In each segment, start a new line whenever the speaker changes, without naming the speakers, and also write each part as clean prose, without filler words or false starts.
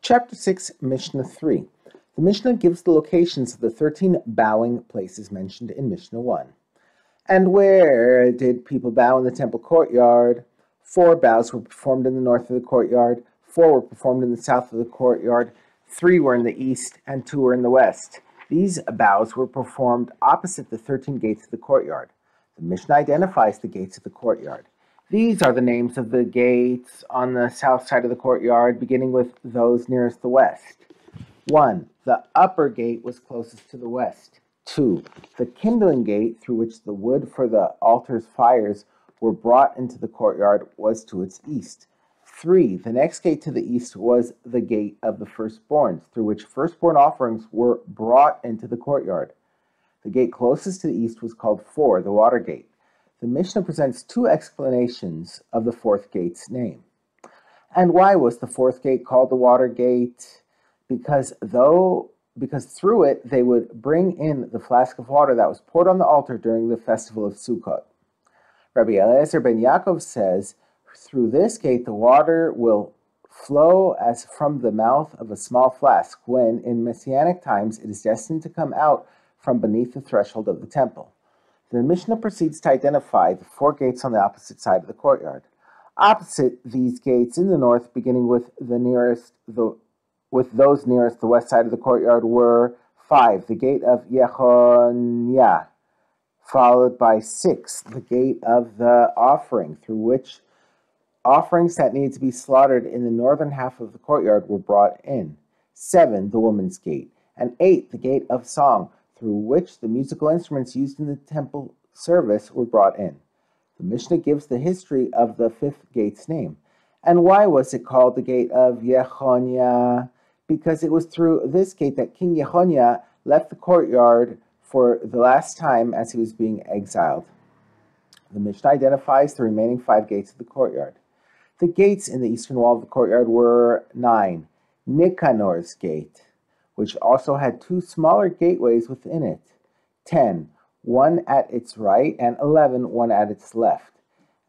Chapter 6, Mishnah 3. The Mishnah gives the locations of the 13 bowing places mentioned in Mishnah 1. And where did people bow in the temple courtyard? 4 bows were performed in the north of the courtyard, 4 were performed in the south of the courtyard, 3 were in the east, and 2 were in the west. These bows were performed opposite the 13 gates of the courtyard. The Mishnah identifies the gates of the courtyard. These are the names of the gates on the south side of the courtyard, beginning with those nearest the west. 1. The upper gate was closest to the west. 2. The kindling gate, through which the wood for the altar's fires were brought into the courtyard, was to its east. 3. The next gate to the east was the gate of the firstborns, through which firstborn offerings were brought into the courtyard. The gate closest to the east was called 4, the water gate. The Mishnah presents 2 explanations of the 4th gate's name. And why was the 4th gate called the water gate? Because through it they would bring in the flask of water that was poured on the altar during the festival of Sukkot. Rabbi Eliezer ben Yaakov says, through this gate the water will flow as from the mouth of a small flask when, in Messianic times, it is destined to come out from beneath the threshold of the temple. The Mishnah proceeds to identify the 4 gates on the opposite side of the courtyard. Opposite these gates in the north, beginning with those nearest the west side of the courtyard, were 5, the gate of Yechoniah, followed by 6, the gate of the offering, through which offerings that needed to be slaughtered in the northern half of the courtyard were brought in. 7, the woman's gate, and 8, the gate of song, through which the musical instruments used in the temple service were brought in. The Mishnah gives the history of the 5th gate's name. And why was it called the gate of Yechoniah? Because it was through this gate that King Yechoniah left the courtyard for the last time as he was being exiled. The Mishnah identifies the remaining 5 gates of the courtyard. The gates in the eastern wall of the courtyard were 9. Nicanor's gate, which also had 2 smaller gateways within it. 10, one at its right, and 11, one at its left.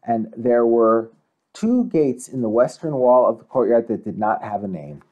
And there were 2 gates in the western wall of the courtyard that did not have a name.